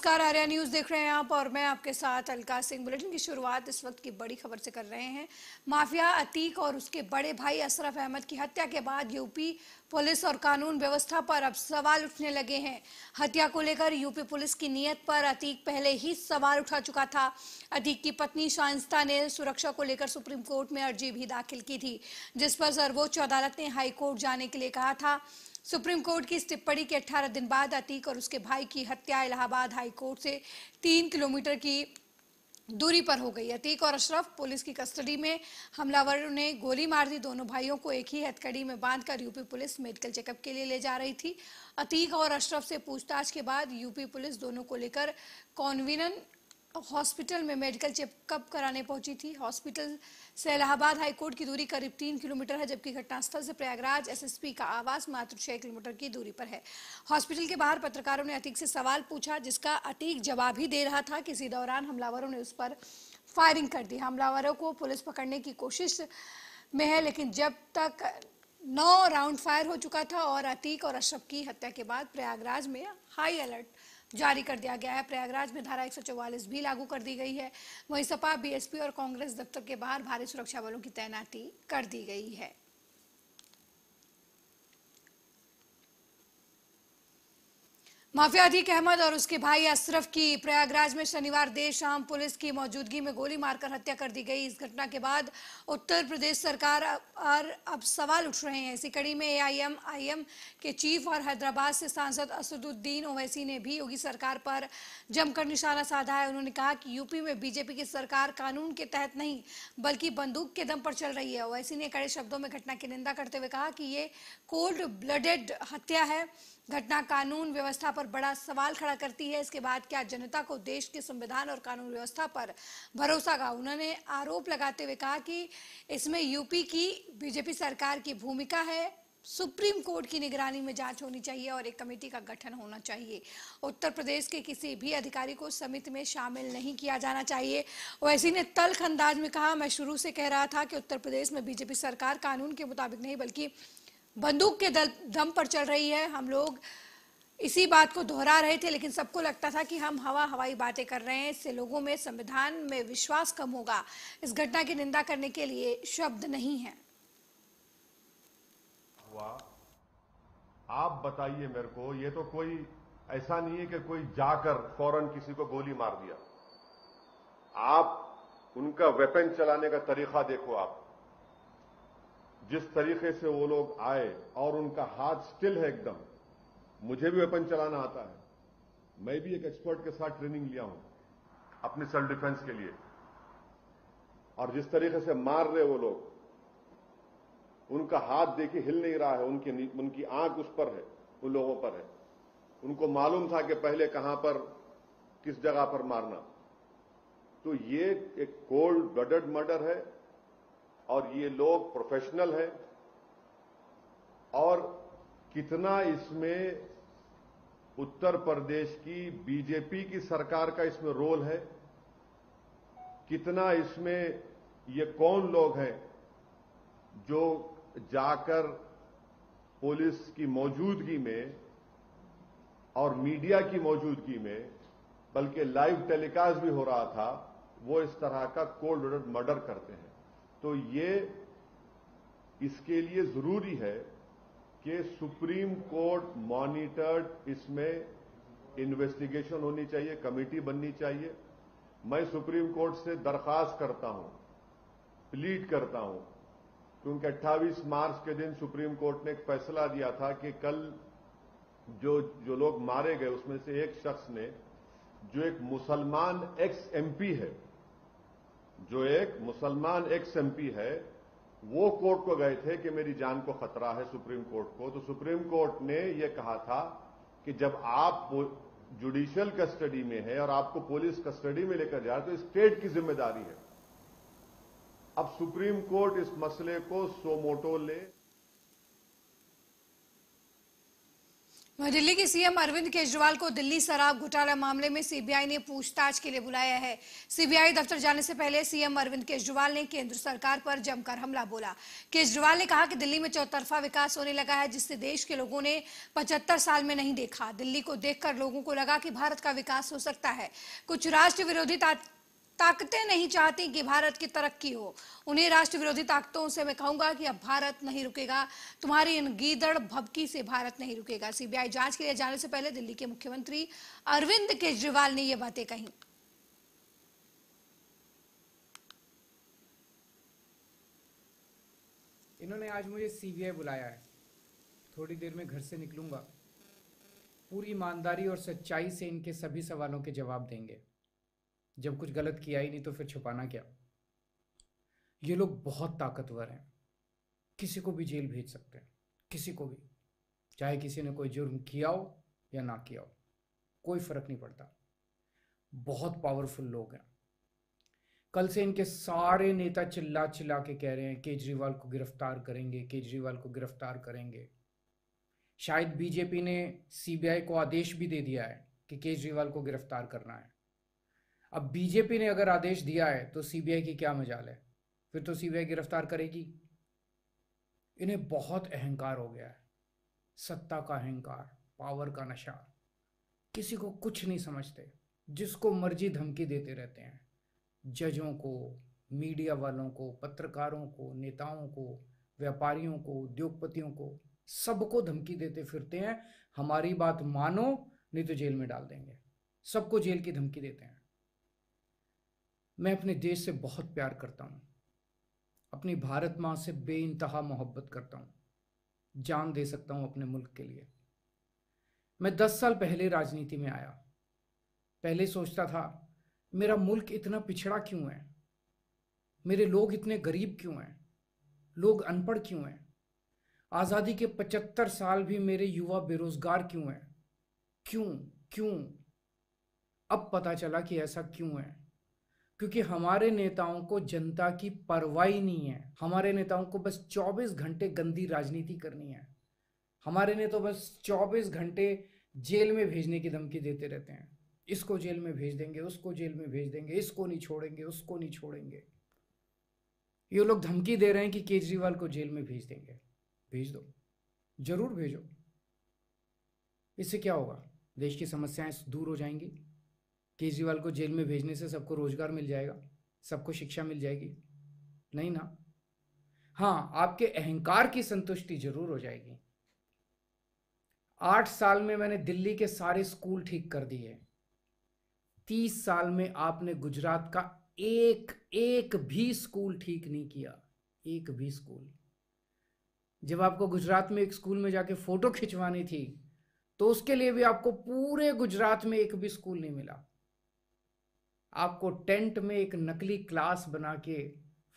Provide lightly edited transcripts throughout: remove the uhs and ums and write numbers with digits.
नमस्कार, आर्या न्यूज देख रहे हैं आप और मैं आपके साथ अलका सिंह। बुलेटिन की शुरुआत इस वक्त की बड़ी खबर से कर रहे हैं। माफिया अतीक और उसके बड़े भाई अशरफ अहमद की हत्या के बाद यूपी पुलिस और कानून व्यवस्था पर अब सवाल उठने लगे हैं। हत्या को लेकर यूपी पुलिस की नीयत पर अतीक पहले ही सवाल उठा चुका था। अतीक की पत्नी शाइस्ता ने सुरक्षा को लेकर सुप्रीम कोर्ट में अर्जी भी दाखिल की थी, जिस पर सर्वोच्च अदालत ने हाई कोर्ट जाने के लिए कहा था। सुप्रीम कोर्ट की इस टिप्पणी के 18 दिन बाद अतीक और उसके भाई की हत्या इलाहाबाद हाई कोर्ट से 3 किलोमीटर की दूरी पर हो गई। अतीक और अशरफ पुलिस की कस्टडी में। हमलावरों ने गोली मार दी। दोनों भाइयों को एक ही हथकड़ी में बांधकर यूपी पुलिस मेडिकल चेकअप के लिए ले जा रही थी। अतीक और अशरफ से पूछताछ के बाद यूपी पुलिस दोनों को लेकर कॉन्वीनर हॉस्पिटल में मेडिकल चेकअप कराने पहुंची थी। हॉस्पिटल से इलाहाबाद हाईकोर्ट की दूरी करीब 3 किलोमीटर है, जबकि घटनास्थल से प्रयागराज एसएसपी का आवास मात्र 6 किलोमीटर की दूरी पर है। हॉस्पिटल के बाहर पत्रकारों ने अतीक से सवाल पूछा, जिसका अतीक जवाब ही दे रहा था। किसी दौरान हमलावरों ने उस पर फायरिंग कर दी। हमलावरों को पुलिस पकड़ने की कोशिश में है, लेकिन जब तक 9 राउंड फायर हो चुका था और अतीक और अशरफ की हत्या के बाद प्रयागराज में हाई अलर्ट जारी कर दिया गया है। प्रयागराज में धारा 144 भी लागू कर दी गई है। वहीं सपा, बीएसपी और कांग्रेस दफ्तर के बाहर भारी सुरक्षा बलों की तैनाती कर दी गई है। माफिया अतीक अहमद और उसके भाई अशरफ की प्रयागराज में शनिवार देर शाम पुलिस की मौजूदगी में गोली मारकर हत्या कर दी गई। इस घटना के बाद उत्तर प्रदेश सरकार अब सवाल उठ रहे हैं। इसी कड़ी में एआईएमआईएम के चीफ और हैदराबाद से सांसद असदुद्दीन ओवैसी ने भी योगी सरकार पर जमकर निशाना साधा है। उन्होंने कहा कि यूपी में बीजेपी की सरकार कानून के तहत नहीं बल्कि बंदूक के दम पर चल रही है। ओवैसी ने कड़े शब्दों में घटना की निंदा करते हुए कहा कि ये कोल्ड ब्लडेड हत्या है। घटना कानून व्यवस्था पर बड़ा सवाल खड़ा करती है। इसके बाद क्या जनता को देश के संविधान और कानून व्यवस्था पर भरोसा होगा? उन्होंने आरोप लगाते हुए कहा कि इसमें यूपी की बीजेपी सरकार की भूमिका है। सुप्रीम कोर्ट की निगरानी में जांच होनी चाहिए और एक कमेटी का गठन होना चाहिए। उत्तर प्रदेश के किसी भी अधिकारी को समिति में शामिल नहीं किया जाना चाहिए। ओवैसी ने तल्ख अंदाज में कहा, मैं शुरू से कह रहा था कि उत्तर प्रदेश में बीजेपी सरकार कानून के मुताबिक नहीं बल्कि बंदूक के दम पर चल रही है। हम लोग इसी बात को दोहरा रहे थे, लेकिन सबको लगता था कि हम हवाई बातें कर रहे हैं। इससे लोगों में संविधान में विश्वास कम होगा। इस घटना की निंदा करने के लिए शब्द नहीं है। आप बताइए मेरे को, ये तो कोई ऐसा नहीं है कि कोई जाकर फौरन किसी को गोली मार दिया। आप उनका वेपन चलाने का तरीका देखो। आप जिस तरीके से वो लोग आए और उनका हाथ स्टिल है एकदम। मुझे भी वेपन चलाना आता है। मैं भी एक एक्सपर्ट के साथ ट्रेनिंग लिया हूं अपनी सेल्फ डिफेंस के लिए। और जिस तरीके से मार रहे वो लोग, उनका हाथ देखिए हिल नहीं रहा है। उनकी आंख उस पर है, उन लोगों पर है। उनको मालूम था कि पहले कहां पर किस जगह पर मारना। तो ये एक कोल्ड ब्लडेड मर्डर है और ये लोग प्रोफेशनल हैं। और कितना इसमें उत्तर प्रदेश की बीजेपी की सरकार का इसमें रोल है, कितना इसमें ये कौन लोग हैं जो जाकर पुलिस की मौजूदगी में और मीडिया की मौजूदगी में, बल्कि लाइव टेलीकास्ट भी हो रहा था, वो इस तरह का कोल्ड ब्लडेड मर्डर करते हैं। तो ये इसके लिए जरूरी है कि सुप्रीम कोर्ट मॉनिटर्ड इसमें इन्वेस्टिगेशन होनी चाहिए, कमेटी बननी चाहिए। मैं सुप्रीम कोर्ट से दरखास्त करता हूं, प्लीड करता हूं, क्योंकि 28 मार्च के दिन सुप्रीम कोर्ट ने एक फैसला दिया था कि कल जो लोग मारे गए उसमें से एक शख्स ने, जो एक मुसलमान एक्स एमपी है, वो कोर्ट को गए थे कि मेरी जान को खतरा है सुप्रीम कोर्ट को। तो सुप्रीम कोर्ट ने यह कहा था कि जब आप जुडिशियल कस्टडी में है और आपको पुलिस कस्टडी में लेकर जा रहे तो स्टेट की जिम्मेदारी है। अब सुप्रीम कोर्ट इस मसले को सो मोटो ले। वहीं दिल्ली के सीएम अरविंद केजरीवाल को दिल्ली शराब घोटाला मामले में सीबीआई ने पूछताछ के लिए बुलाया है। सीबीआई दफ्तर जाने से पहले सीएम अरविंद केजरीवाल ने केंद्र सरकार पर जमकर हमला बोला। केजरीवाल ने कहा कि दिल्ली में चौतरफा विकास होने लगा है, जिससे देश के लोगों ने 75 साल में नहीं देखा। दिल्ली को देखकर लोगों को लगा कि भारत का विकास हो सकता है। कुछ राष्ट्र विरोधी ताकतें नहीं चाहती कि भारत की तरक्की हो। उन्हें राष्ट्र विरोधी ताकतों से मैं कहूंगा कि अब भारत नहीं रुकेगा, तुम्हारी इन गीदड़ भभकी से भारत नहीं रुकेगा। सीबीआई जांच के लिए जाने से पहले दिल्ली के मुख्यमंत्री अरविंद केजरीवाल ने ये बातें कही। इन्होंने आज मुझे सीबीआई बुलाया है। थोड़ी देर में घर से निकलूंगा। पूरी ईमानदारी और सच्चाई से इनके सभी सवालों के जवाब देंगे। जब कुछ गलत किया ही नहीं तो फिर छुपाना क्या। ये लोग बहुत ताकतवर हैं, किसी को भी जेल भेज सकते हैं, किसी को भी, चाहे किसी ने कोई जुर्म किया हो या ना किया हो, कोई फर्क नहीं पड़ता। बहुत पावरफुल लोग हैं। कल से इनके सारे नेता चिल्ला चिल्ला के कह रहे हैं केजरीवाल को गिरफ्तार करेंगे, केजरीवाल को गिरफ्तार करेंगे। शायद बीजेपी ने सीबीआई को आदेश भी दे दिया है कि केजरीवाल को गिरफ्तार करना है। अब बीजेपी ने अगर आदेश दिया है तो सीबीआई की क्या मजाल है, फिर तो सीबीआई गिरफ्तार करेगी। इन्हें बहुत अहंकार हो गया है, सत्ता का अहंकार, पावर का नशा। किसी को कुछ नहीं समझते, जिसको मर्जी धमकी देते रहते हैं। जजों को, मीडिया वालों को, पत्रकारों को, नेताओं को, व्यापारियों को, उद्योगपतियों को, सबको धमकी देते फिरते हैं, हमारी बात मानो नहीं तो जेल में डाल देंगे। सबको जेल की धमकी देते हैं। मैं अपने देश से बहुत प्यार करता हूं, अपनी भारत मां से बेइंतहा मोहब्बत करता हूं। जान दे सकता हूं अपने मुल्क के लिए। मैं 10 साल पहले राजनीति में आया। पहले सोचता था मेरा मुल्क इतना पिछड़ा क्यों है, मेरे लोग इतने गरीब क्यों हैं, लोग अनपढ़ क्यों हैं, आजादी के 75 साल भी मेरे युवा बेरोजगार क्यों हैं, क्यों क्यों। अब पता चला कि ऐसा क्यों है, क्योंकि हमारे नेताओं को जनता की परवाह ही नहीं है। हमारे नेताओं को बस 24 घंटे गंदी राजनीति करनी है। हमारे नेता बस 24 घंटे जेल में भेजने की धमकी देते रहते हैं। इसको जेल में भेज देंगे, उसको जेल में भेज देंगे, इसको नहीं छोड़ेंगे, उसको नहीं छोड़ेंगे। ये लोग धमकी दे रहे हैं कि केजरीवाल को जेल में भेज देंगे। भेज दो, जरूर भेजो। इससे क्या होगा, देश की समस्याएं दूर हो जाएंगी। केजरीवाल को जेल में भेजने से सबको रोजगार मिल जाएगा, सबको शिक्षा मिल जाएगी, नहीं ना। हाँ, आपके अहंकार की संतुष्टि जरूर हो जाएगी। 8 साल में मैंने दिल्ली के सारे स्कूल ठीक कर दिए। 30 साल में आपने गुजरात का एक भी स्कूल ठीक नहीं किया, एक भी स्कूल। जब आपको गुजरात में एक स्कूल में जाके फोटो खिंचवानी थी तो उसके लिए भी आपको पूरे गुजरात में एक भी स्कूल नहीं मिला। आपको टेंट में एक नकली क्लास बना के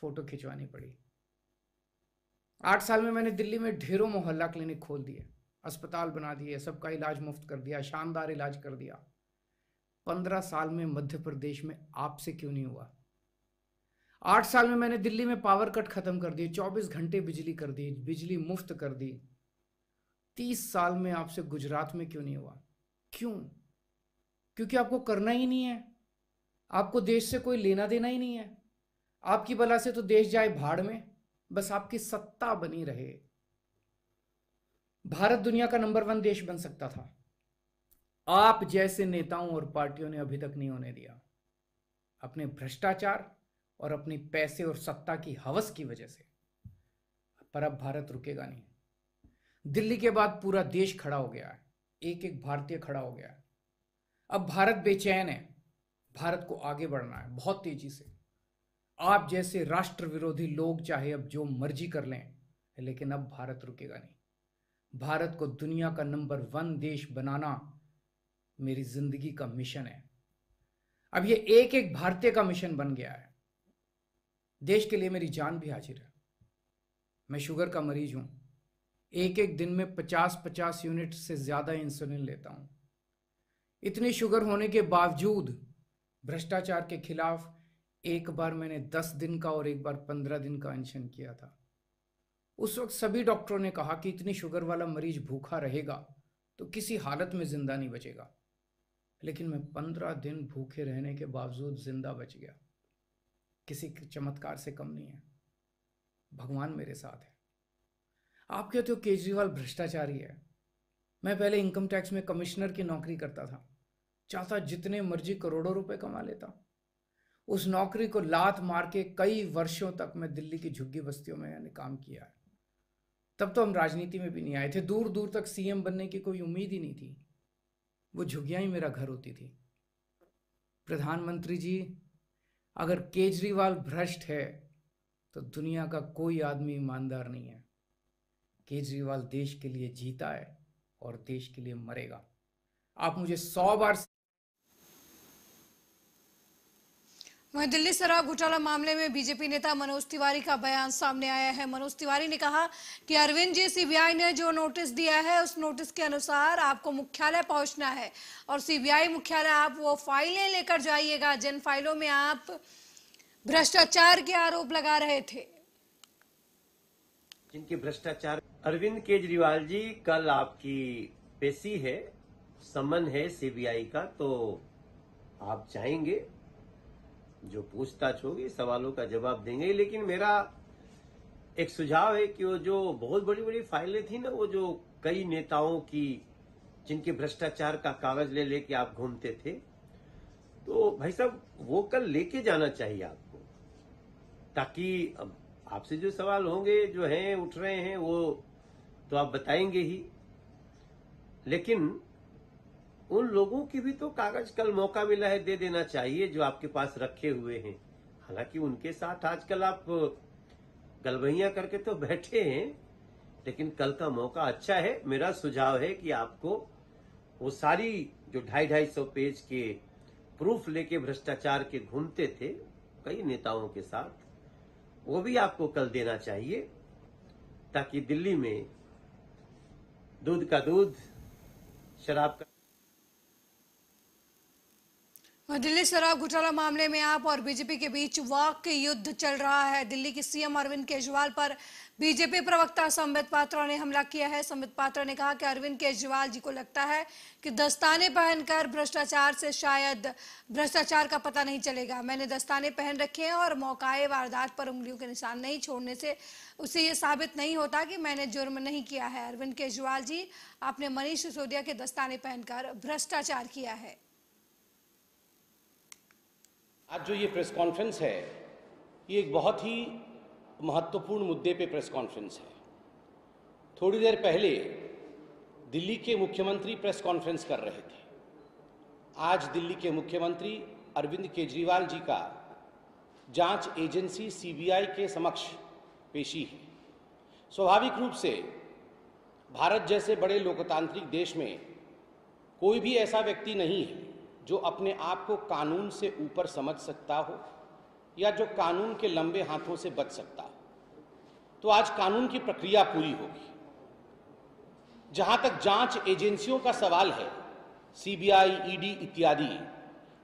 फोटो खिंचवानी पड़ी। 8 साल में मैंने दिल्ली में ढेरों मोहल्ला क्लिनिक खोल दिए, अस्पताल बना दिए, सबका इलाज मुफ्त कर दिया, शानदार इलाज कर दिया। 15 साल में मध्य प्रदेश में आपसे क्यों नहीं हुआ? 8 साल में मैंने दिल्ली में पावर कट खत्म कर दिए, 24 घंटे बिजली कर दी, बिजली मुफ्त कर दी। 30 साल में आपसे गुजरात में क्यों नहीं हुआ? क्यों? क्योंकि आपको करना ही नहीं है। आपको देश से कोई लेना देना ही नहीं है। आपकी बला से तो देश जाए भाड़ में, बस आपकी सत्ता बनी रहे। भारत दुनिया का नंबर 1 देश बन सकता था, आप जैसे नेताओं और पार्टियों ने अभी तक नहीं होने दिया, अपने भ्रष्टाचार और अपनी पैसे और सत्ता की हवस की वजह से। पर अब भारत रुकेगा नहीं। दिल्ली के बाद पूरा देश खड़ा हो गया है, एक एक भारतीय खड़ा हो गया है। अब भारत बेचैन है, भारत को आगे बढ़ना है बहुत तेजी से। आप जैसे राष्ट्र विरोधी लोग चाहे अब जो मर्जी कर लें, लेकिन अब भारत रुकेगा नहीं। भारत को दुनिया का नंबर 1 देश बनाना मेरी जिंदगी का मिशन है। अब ये एक एक भारतीय का मिशन बन गया है। देश के लिए मेरी जान भी हाजिर है। मैं शुगर का मरीज हूं, एक दिन में 50-50 यूनिट से ज्यादा इंसुलिन लेता हूं। इतनी शुगर होने के बावजूद भ्रष्टाचार के खिलाफ एक बार मैंने 10 दिन का और एक बार 15 दिन का अनशन किया था। उस वक्त सभी डॉक्टरों ने कहा कि इतनी शुगर वाला मरीज भूखा रहेगा तो किसी हालत में जिंदा नहीं बचेगा। लेकिन मैं 15 दिन भूखे रहने के बावजूद जिंदा बच गया। किसी के चमत्कार से कम नहीं है, भगवान मेरे साथ है। आप कहते हो केजरीवाल भ्रष्टाचारी है। मैं पहले इनकम टैक्स में कमिश्नर की नौकरी करता था, चाहता जितने मर्जी करोड़ों रुपए कमा लेता। उस नौकरी को लात मार के कई वर्षों तक मैं दिल्ली की झुग्गी बस्तियों में मैंने काम किया है। तब तो हम राजनीति में भी नहीं आए थे, दूर दूर तक सीएम बनने की कोई उम्मीद ही नहीं थी। वो झुग्गियां ही मेरा घर होती थी। प्रधानमंत्री जी, अगर केजरीवाल भ्रष्ट है तो दुनिया का कोई आदमी ईमानदार नहीं है। केजरीवाल देश के लिए जीता है और देश के लिए मरेगा। आप मुझे 100 बार। वहीं दिल्ली शराब घोटाला मामले में बीजेपी नेता मनोज तिवारी का बयान सामने आया है। मनोज तिवारी ने कहा कि अरविंद जी, सीबीआई ने जो नोटिस दिया है उस नोटिस के अनुसार आपको मुख्यालय पहुंचना है और सीबीआई मुख्यालय आप वो फाइलें लेकर जाइएगा जिन फाइलों में आप भ्रष्टाचार के आरोप लगा रहे थे। जिनके भ्रष्टाचार। अरविंद केजरीवाल जी, कल आपकी पेशी है, समन है सीबीआई का, तो आप जाएंगे, जो पूछताछ होगी सवालों का जवाब देंगे। लेकिन मेरा एक सुझाव है कि वो जो बहुत बड़ी बड़ी फाइलें थी ना, वो जो कई नेताओं की जिनके भ्रष्टाचार का कागज ले लेके आप घूमते थे, तो भाई साहब वो कल लेके जाना चाहिए आपको, ताकि आपसे जो सवाल होंगे, जो हैं उठ रहे हैं, वो तो आप बताएंगे ही। लेकिन उन लोगों की भी तो कागज कल मौका मिला है, दे देना चाहिए, जो आपके पास रखे हुए हैं। हालांकि उनके साथ आजकल आप गलबैया करके तो बैठे हैं, लेकिन कल का मौका अच्छा है। मेरा सुझाव है कि आपको वो सारी जो 250-250 पेज के प्रूफ लेके भ्रष्टाचार के घूमते थे कई नेताओं के साथ, वो भी आपको कल देना चाहिए, ताकि दिल्ली में दूध का दूध, शराब का। दिल्ली शराब घोटाला मामले में आप और बीजेपी के बीच वाक युद्ध चल रहा है। दिल्ली के सीएम अरविंद केजरीवाल पर बीजेपी प्रवक्ता संबित पात्रा ने हमला किया है। संबित पात्रा ने कहा कि अरविंद केजरीवाल जी को लगता है कि दस्ताने पहनकर भ्रष्टाचार से शायद भ्रष्टाचार का पता नहीं चलेगा। मैंने दस्ताने पहन रखे हैं और मौकाए वारदात पर उंगलियों के निशान नहीं छोड़ने से उसे ये साबित नहीं होता कि मैंने जुर्म नहीं किया है। अरविंद केजरीवाल जी, आपने मनीष सिसोदिया के दस्ताने पहनकर भ्रष्टाचार किया है। आज जो ये प्रेस कॉन्फ्रेंस है, ये एक बहुत ही महत्वपूर्ण मुद्दे पे प्रेस कॉन्फ्रेंस है। थोड़ी देर पहले दिल्ली के मुख्यमंत्री प्रेस कॉन्फ्रेंस कर रहे थे। आज दिल्ली के मुख्यमंत्री अरविंद केजरीवाल जी का जांच एजेंसी सीबीआई के समक्ष पेशी है। स्वाभाविक रूप से भारत जैसे बड़े लोकतांत्रिक देश में कोई भी ऐसा व्यक्ति नहीं है जो अपने आप को कानून से ऊपर समझ सकता हो या जो कानून के लंबे हाथों से बच सकता हो। तो आज कानून की प्रक्रिया पूरी होगी। जहां तक जांच एजेंसियों का सवाल है, सीबीआई, ईडी इत्यादि,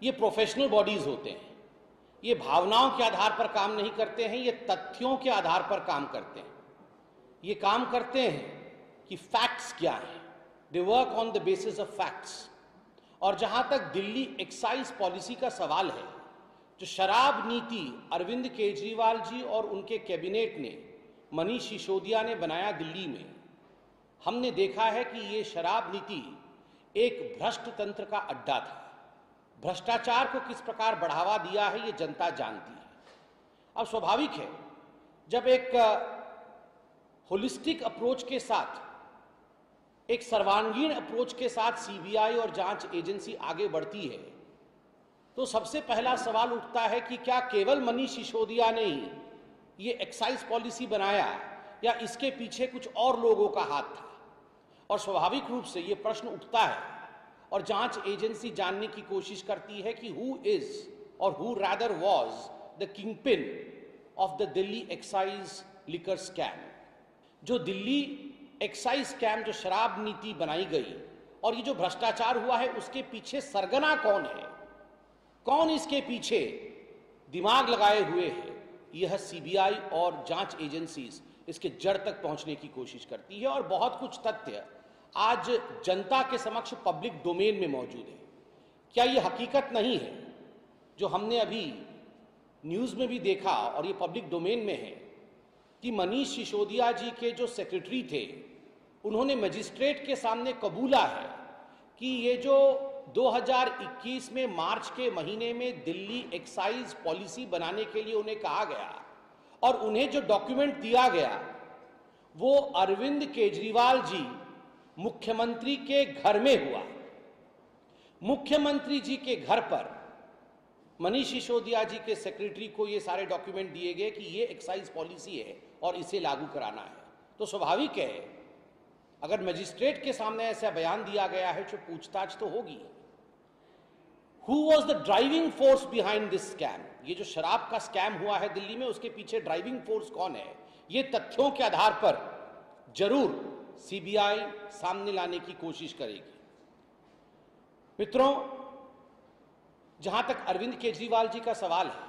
ये प्रोफेशनल बॉडीज होते हैं। ये भावनाओं के आधार पर काम नहीं करते हैं, ये तथ्यों के आधार पर काम करते हैं। ये काम करते हैं कि फैक्ट्स क्या हैं। They work on the basis of facts. और जहां तक दिल्ली एक्साइज पॉलिसी का सवाल है, जो शराब नीति अरविंद केजरीवाल जी और उनके कैबिनेट ने, मनीष सिसोदिया ने बनाया दिल्ली में, हमने देखा है कि ये शराब नीति एक भ्रष्ट तंत्र का अड्डा था। भ्रष्टाचार को किस प्रकार बढ़ावा दिया है ये जनता जानती है। अब स्वाभाविक है, जब एक होलिस्टिक अप्रोच के साथ, एक सर्वांगीण अप्रोच के साथ सीबीआई और जांच एजेंसी आगे बढ़ती है, तो सबसे पहला सवाल उठता है कि क्या केवल मनीष सिसोदिया ने ही ये एक्साइज पॉलिसी बनाया या इसके पीछे कुछ और लोगों का हाथ था। और स्वाभाविक रूप से ये प्रश्न उठता है और जांच एजेंसी जानने की कोशिश करती है कि हु इज और who rather was the kingpin of the Delhi excise liquor scam. जो दिल्ली एक्साइज स्कैम, जो शराब नीति बनाई गई और ये जो भ्रष्टाचार हुआ है, उसके पीछे सरगना कौन है, कौन इसके पीछे दिमाग लगाए हुए है, यह सीबीआई और जांच एजेंसीज इसके जड़ तक पहुंचने की कोशिश करती है। और बहुत कुछ तथ्य आज जनता के समक्ष पब्लिक डोमेन में मौजूद है। क्या ये हकीकत नहीं है जो हमने अभी न्यूज़ में भी देखा और ये पब्लिक डोमेन में है कि मनीष सिसोदिया जी के जो सेक्रेटरी थे उन्होंने मजिस्ट्रेट के सामने कबूला है कि ये जो 2021 में मार्च के महीने में दिल्ली एक्साइज पॉलिसी बनाने के लिए उन्हें कहा गया और उन्हें जो डॉक्यूमेंट दिया गया वो अरविंद केजरीवाल जी मुख्यमंत्री के घर में हुआ। मुख्यमंत्री जी के घर पर मनीष सिसोदिया जी के सेक्रेटरी को ये सारे डॉक्यूमेंट दिए गए कि ये एक्साइज पॉलिसी है और इसे लागू कराना है। तो स्वाभाविक है अगर मजिस्ट्रेट के सामने ऐसा बयान दिया गया है तो पूछताछ तो होगी। Who was the driving force behind this scam? ये जो शराब का स्कैम हुआ है दिल्ली में, उसके पीछे ड्राइविंग फोर्स कौन है? ये तथ्यों के आधार पर जरूर सीबीआई सामने लाने की कोशिश करेगी। मित्रों, जहां तक अरविंद केजरीवाल जी का सवाल है,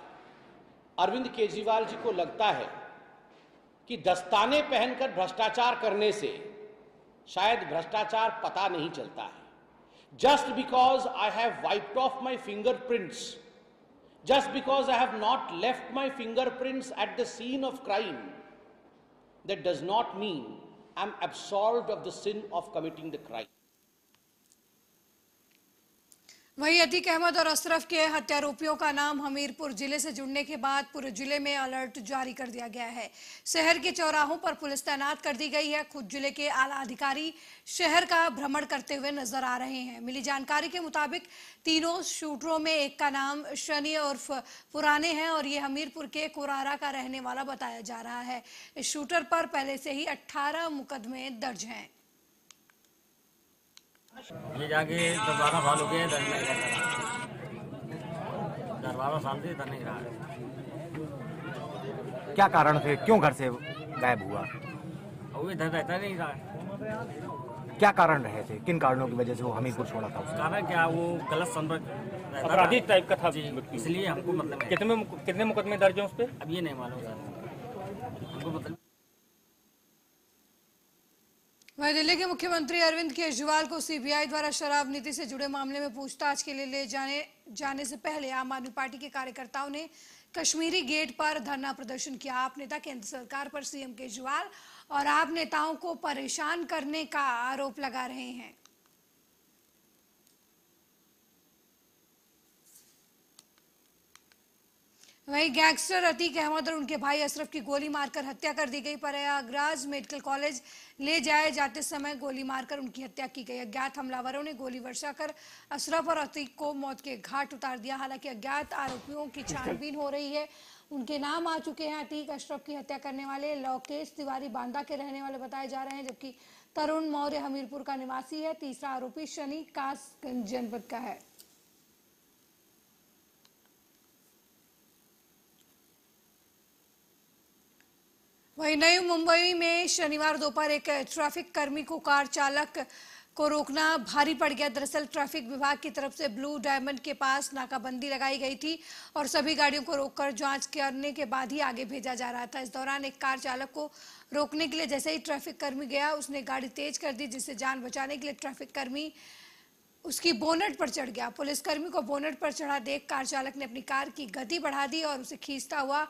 अरविंद केजरीवाल जी को लगता है कि दस्ताने पहनकर भ्रष्टाचार करने से शायद भ्रष्टाचार पता नहीं चलता है। Just because I have wiped off my fingerprints, just because I have not left my fingerprints at the scene of crime, that does not mean I am absolved of the sin of committing the crime. वहीं अतीक अहमद और अशरफ के हत्यारोपियों का नाम हमीरपुर जिले से जुड़ने के बाद पूरे जिले में अलर्ट जारी कर दिया गया है। शहर के चौराहों पर पुलिस तैनात कर दी गई है। खुद जिले के आला अधिकारी शहर का भ्रमण करते हुए नजर आ रहे हैं। मिली जानकारी के मुताबिक तीनों शूटरों में एक का नाम शनि उर्फ पुराने हैं और ये हमीरपुर के कुरारा का रहने वाला बताया जा रहा है। इस शूटर पर पहले से ही 18 मुकदमे दर्ज हैं। ये जाके 10-12 साल हो गए, 10-12 साल से इधर नहीं रहा है। क्या कारण थे, क्यों घर से गायब हुआ? वो इधर रहता नहीं रहा है। क्या कारण रहे थे, किन कारणों की वजह से वो हमीरपुर छोड़ा था? कारण क्या, वो गलत संपर्क अपराधी टाइप का था, इसलिए हमको मतलब कितने मुकदमे दर्ज हैं उस पर? अब ये नहीं मालूम सर हमको मतलब। वहीं दिल्ली के मुख्यमंत्री अरविंद केजरीवाल को सीबीआई द्वारा शराब नीति से जुड़े मामले में पूछताछ के लिए ले जाने से पहले आम आदमी पार्टी के कार्यकर्ताओं ने कश्मीरी गेट पर धरना प्रदर्शन किया। आप नेता केंद्र सरकार पर सीएम केजरीवाल और आप नेताओं को परेशान करने का आरोप लगा रहे हैं। वहीं गैंगस्टर अतीक अहमद और उनके भाई अशरफ की गोली मारकर हत्या कर दी गई। प्रयागराज मेडिकल कॉलेज ले जाए जाते समय गोली मारकर उनकी हत्या की गई। अज्ञात हमलावरों ने गोली वर्षा कर अशरफ और अतीक को मौत के घाट उतार दिया। हालांकि अज्ञात आरोपियों की छानबीन हो रही है। उनके नाम आ चुके हैं। अतीक अशरफ की हत्या करने वाले लोकेश तिवारी बांदा के रहने वाले बताए जा रहे हैं, जबकि तरुण मौर्य हमीरपुर का निवासी है। तीसरा आरोपी शनि कासगंज जनपद का है। वहीं नई मुंबई में शनिवार दोपहर एक ट्रैफिक कर्मी को कार चालक को रोकना भारी पड़ गया। दरअसल ट्रैफिक विभाग की तरफ से ब्लू डायमंड के पास नाकाबंदी लगाई गई थी और सभी गाड़ियों को रोककर जांच करने के बाद ही आगे भेजा जा रहा था। इस दौरान एक कार चालक को रोकने के लिए जैसे ही ट्रैफिक कर्मी गया, उसने गाड़ी तेज कर दी, जिससे जान बचाने के लिए ट्रैफिक कर्मी उसकी बोनट पर चढ़ गया। पुलिसकर्मी को बोनट पर चढ़ा देख कार चालक ने अपनी कार की गति बढ़ा दी और उसे खींचता हुआ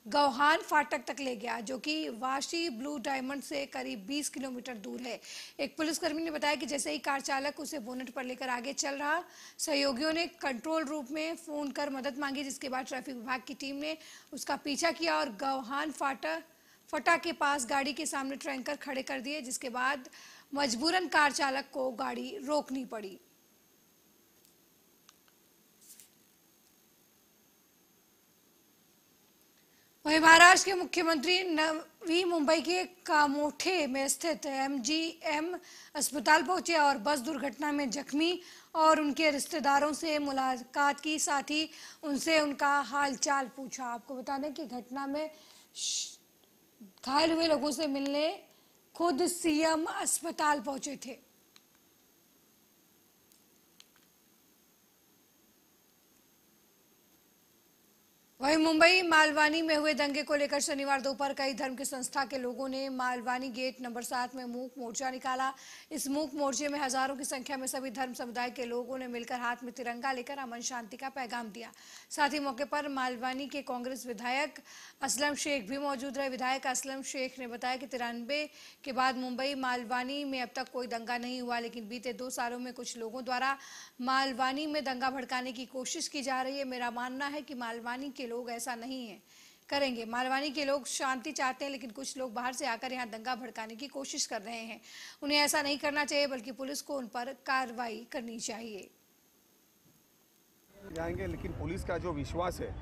गौहान फाटक तक ले गया, जो कि वाशी ब्लू डायमंड से करीब 20 किलोमीटर दूर है। एक पुलिसकर्मी ने बताया कि जैसे ही कार चालक उसे बोनट पर लेकर आगे चल रहा, सहयोगियों ने कंट्रोल रूम में फोन कर मदद मांगी, जिसके बाद ट्रैफिक विभाग की टीम ने उसका पीछा किया और गौहान फटा के पास गाड़ी के सामने टैंकर खड़े कर दिए, जिसके बाद मजबूरन कार चालक को गाड़ी रोकनी पड़ी। वहीं महाराष्ट्र के मुख्यमंत्री नवी मुंबई के कामोठे में स्थित MGM अस्पताल पहुंचे और बस दुर्घटना में जख्मी और उनके रिश्तेदारों से मुलाकात की, साथ ही उनसे उनका हालचाल पूछा। आपको बता दें कि घटना में घायल हुए लोगों से मिलने खुद CM अस्पताल पहुंचे थे। वहीं मुंबई मालवानी में हुए दंगे को लेकर शनिवार दोपहर कई धर्म की संस्था के लोगों ने मालवानी गेट नंबर 7 में मूक मोर्चा निकाला। इस मूक मोर्चे में हजारों की संख्या में सभी धर्म समुदाय के लोगों ने मिलकर हाथ में तिरंगा लेकर अमन शांति का पैगाम दिया। साथ ही मौके पर मालवानी के कांग्रेस विधायक असलम शेख भी मौजूद रहे। विधायक असलम शेख ने बताया कि 93 के बाद मुंबई मालवानी में अब तक कोई दंगा नहीं हुआ, लेकिन बीते 2 सालों में कुछ लोगों द्वारा मालवानी में दंगा भड़काने की कोशिश की जा रही है। मेरा मानना है कि मालवानी के लोग ऐसा नहीं है करेंगे। मालवानी के लोग शांति चाहते हैं, लेकिन कुछ लोग बाहर से आकर यहाँ दंगा भड़काने की कोशिश कर रहे हैं। उन्हें ऐसा नहीं करना चाहिए, बल्कि पुलिस को उन पर कार्रवाई करनी चाहिए। जाएंगे, लेकिन पुलिस का जो विश्वास है,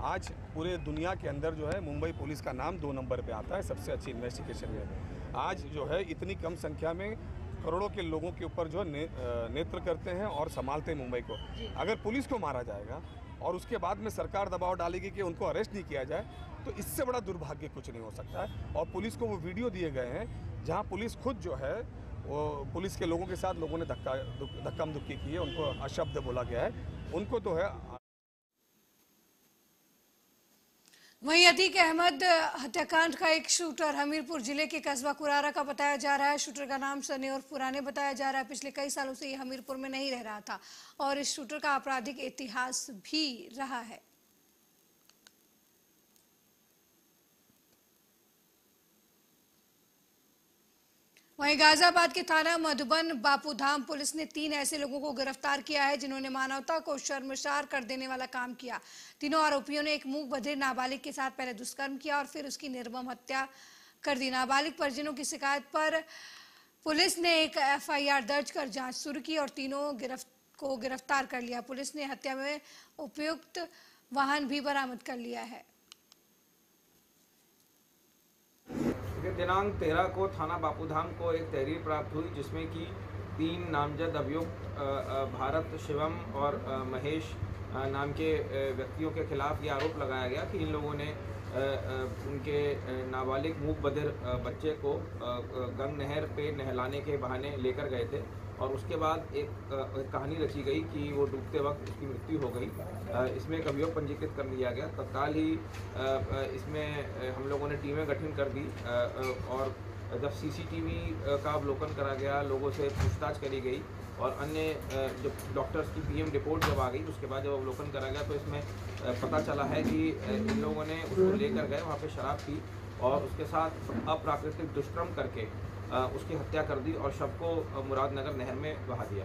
आज पूरे दुनिया के अंदर जो है मुंबई पुलिस का नाम 2 नंबर पे आता है सबसे अच्छी इन्वेस्टिगेशन में। आज जो है इतनी कम संख्या में करोड़ों के लोगों के ऊपर जो नेत्र करते हैं और संभालते हैं मुंबई को। अगर पुलिस को मारा जाएगा और उसके बाद में सरकार दबाव डालेगी कि उनको अरेस्ट नहीं किया जाए, तो इससे बड़ा दुर्भाग्य कुछ नहीं हो सकता है। और पुलिस को वो वीडियो दिए गए हैं जहां पुलिस खुद जो है वो पुलिस के लोगों के साथ लोगों ने धक्का मुक्की की है, उनको अशब्द बोला गया है, उनको तो है। वहीं अतीक अहमद हत्याकांड का एक शूटर हमीरपुर जिले के कस्बा कुरारा का बताया जा रहा है। शूटर का नाम सनी और पुराने बताया जा रहा है। पिछले कई सालों से ये हमीरपुर में नहीं रह रहा था और इस शूटर का आपराधिक इतिहास भी रहा है। वहीं गाजियाबाद के थाना मधुबन बापूधाम पुलिस ने 3 ऐसे लोगों को गिरफ्तार किया है जिन्होंने मानवता को शर्मसार कर देने वाला काम किया। तीनों आरोपियों ने एक मूक बधिर नाबालिग के साथ पहले दुष्कर्म किया और फिर उसकी निर्मम हत्या कर दी। नाबालिग परिजनों की शिकायत पर पुलिस ने एक FIR दर्ज कर जांच शुरू की और तीनों को गिरफ्तार कर लिया। पुलिस ने हत्या में उपयुक्त वाहन भी बरामद कर लिया है। दिनांक 13 को थाना बापूधाम को एक तहरीर प्राप्त हुई जिसमें कि 3 नामजद अभियुक्त भारत, शिवम और महेश नाम के व्यक्तियों के खिलाफ ये आरोप लगाया गया कि इन लोगों ने उनके नाबालिग मूक बधिर बच्चे को गंग नहर पे नहलाने के बहाने लेकर गए थे और उसके बाद एक कहानी रची गई कि वो डूबते वक्त उसकी मृत्यु हो गई। इसमें एक अभियोग पंजीकृत कर लिया गया। तत्काल ही इसमें हम लोगों ने टीमें गठन कर दी और जब CCTV का अवलोकन करा गया, लोगों से पूछताछ करी गई और अन्य जब डॉक्टर्स की PM रिपोर्ट जब आ गई उसके बाद जब अवलोकन करा गया तो इसमें पता चला है कि इन लोगों ने उसको लेकर गए, वहाँ पे शराब पी और उसके साथ अप्राकृतिक दुष्कर्म करके उसकी हत्या कर दी और शव को मुरादनगर नहर में बहा दिया।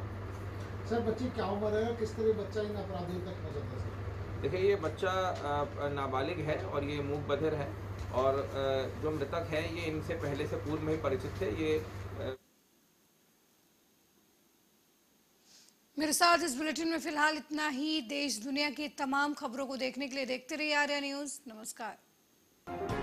सर, बच्ची क्या उम्र है, किस तरह बच्चा इन अपराधियों तक पहुंचा था? सर देखिए, ये बच्चा नाबालिग है और ये मूक बधिर है और जो मृतक है ये इनसे पहले से पूर्व में ही परिचित थे। ये मेरे साथ इस बुलेटिन में फिलहाल इतना ही। देश दुनिया की तमाम खबरों को देखने के लिए देखते रहिए आर्या न्यूज़। नमस्कार।